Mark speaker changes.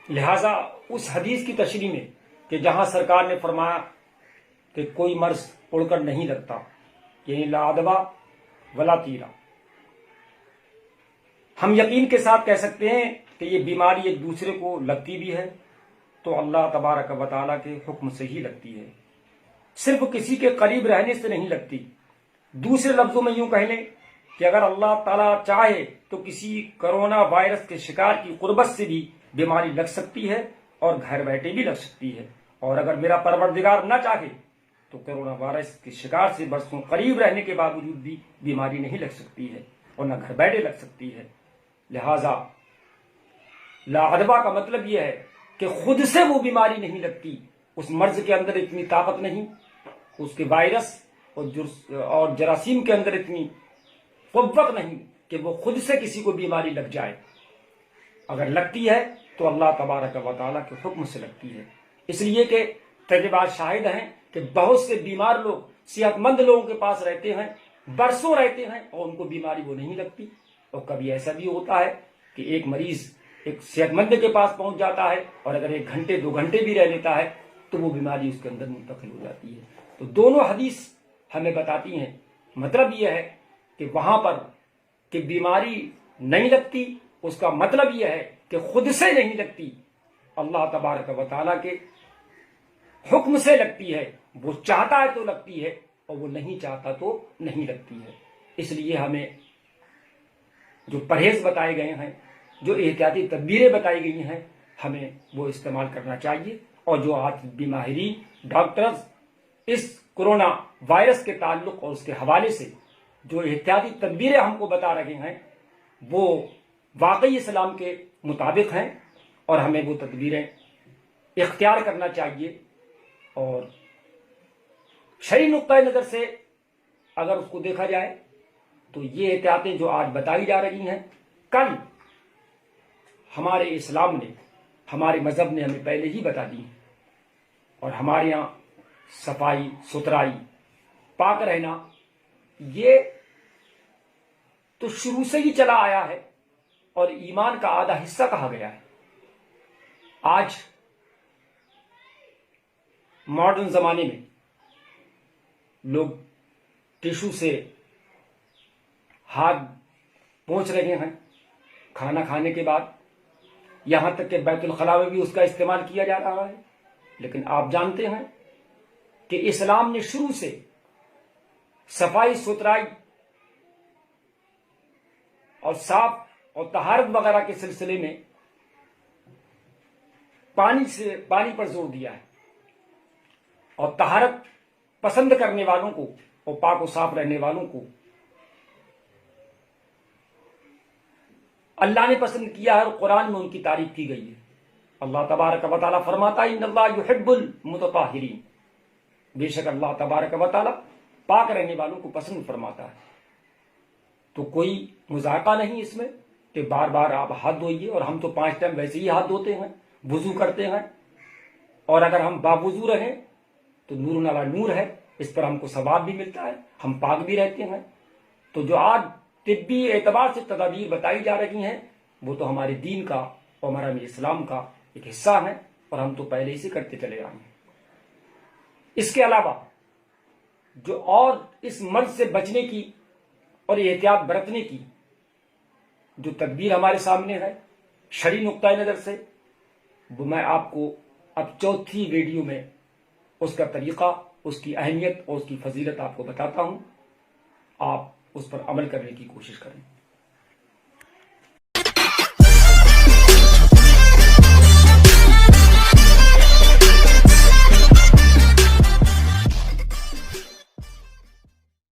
Speaker 1: لہٰذا اس حدیث کی تشریح میں کہ جہاں سرکار نے فرمایا کہ کوئی مرض اڑ کر نہیں لگتا، یعنی لا ادوا ولا تیرا، ہم یقین کے ساتھ کہہ سکتے ہیں کہ یہ بیماری ایک دوسرے کو لگتی بھی ہے تو اللہ تبارک و تعالیٰ کے حکم سے ہی لگتی ہے، صرف کسی کے قریب رہنے سے نہیں لگتی۔ دوسرے لفظوں میں یوں کہہ لیں کہ اگر اللہ تعالیٰ چاہے تو کسی کرونا وائرس کے شکار کی قربت سے بھی بیماری لگ سکتی ہے اور گھر بیٹھے بھی لگ سکتی ہے، اور اگر میرا پروردگار نہ چاہے تو کرونا وائرس کے شکار سے برسوں قریب رہنے کے باوجود بھی بیماری نہیں لگ سکتی ہے اور نہ گھر بیٹھے لگ سکتی ہے۔ لہذا لا ادوا کا مطلب یہ ہے کہ خود سے وہ بیماری نہیں لگتی، اس مرض کے اندر اتنی طاقت نہیں، اس کے وائرس اور جراثیم کے اندر اتنی قوت نہیں کہ وہ خود سے کسی کو بیماری لگ جائے۔ اگر لگتی ہے تو اللہ تبارک و تعالیٰ کے حکم سے لگتی ہے، اس لیے کہ تجربات شاہد ہیں کہ بہت سے بیمار لوگ صحت مند لوگوں کے پاس رہتے ہیں، برسوں رہتے ہیں اور ان کو بیماری وہ نہیں لگتی، اور کبھی ایسا بھی ہوتا ہے کہ ایک مریض ایک صحت مند کے پاس پہنچ جاتا ہے اور اگر 1 گھنٹے 2 گھنٹے بھی رہ لیتا ہے تو وہ بیماری اس کے اندر منتقل ہو جاتی ہے۔ تو دونوں حدیث ہمیں بتاتی ہیں، مطلب یہ ہے کہ وہاں پر کہ بیماری نہیں لگتی، اس کا مطلب یہ ہے کہ خود سے نہیں لگتی، اللہ تبارک و تعالیٰ کے حکم سے لگتی ہے، وہ چاہتا ہے تو لگتی ہے اور وہ نہیں چاہتا تو نہیں لگتی ہے۔ اس لیے ہمیں جو پرہیز بتائے گئے ہیں، جو احتیاطی تدبیریں بتائی گئی ہیں، ہمیں وہ استعمال کرنا چاہیے، اور جو آج بھی ماہرین ڈاکٹرز اس کرونا وائرس کے تعلق اور اس کے حوالے سے جو احتیاطی تدبیریں ہم کو بتا رہے ہیں وہ واقعی اسلام کے مطابق ہیں، اور ہمیں وہ تدبیریں اختیار کرنا چاہیے، اور شرعی نقطۂ نظر سے اگر اس کو دیکھا جائے تو یہ احتیاطیں جو آج بتائی جا رہی ہیں، کل ہمارے اسلام نے، ہمارے مذہب نے ہمیں پہلے ہی بتا دی، اور ہمارے یہاں صفائی ستھرائی پاک رہنا یہ تو شروع سے ہی چلا آیا ہے اور ایمان کا آدھا حصہ کہا گیا ہے۔ آج ماڈرن زمانے میں لوگ ٹیشو سے ہاتھ پوچھ رہے ہیں کھانا کھانے کے بعد، یہاں تک کہ بیت الخلاء میں بھی اس کا استعمال کیا جا رہا ہے، لیکن آپ جانتے ہیں کہ اسلام نے شروع سے صفائی ستھرائی اور صاف اور طہارت وغیرہ کے سلسلے میں پانی پر زور دیا ہے، اور طہارت پسند کرنے والوں کو اور پاک و صاف رہنے والوں کو اللہ نے پسند کیا ہے، اور قرآن میں ان کی تعریف کی گئی ہے۔ اللہ تبارک و تعالیٰ فرماتا ہے ان اللہ یحب المتطہرین، بے شک اللہ تبارک و تعالیٰ پاک رہنے والوں کو پسند فرماتا ہے۔ تو کوئی مذاکرہ نہیں اس میں کہ بار بار آپ ہاتھ دھوئیے، اور ہم تو 5 ٹائم ویسے ہی ہاتھ دھوتے ہیں، وضو کرتے ہیں، اور اگر ہم باوضو رہیں تو نور علی نور ہے، اس پر ہم کو ثواب بھی ملتا ہے، ہم پاک بھی رہتے ہیں۔ تو جو آج طبی اعتبار سے تدابیر بتائی جا رہی ہیں وہ تو ہمارے دین کا اور ہمارے اسلام کا ایک حصہ ہے، اور ہم تو پہلے ہی سے کرتے چلے آئے ہیں۔ اس کے علاوہ جو اور اس مرض سے بچنے کی اور احتیاط برتنے کی جو تدبیر ہمارے سامنے ہے شرعی نقطۂ نظر سے، وہ میں آپ کو اب چوتھی ویڈیو میں اس کا طریقہ، اس کی اہمیت اور اس کی فضیلت آپ کو بتاتا ہوں، آپ اس پر عمل کرنے کی کوشش کریں۔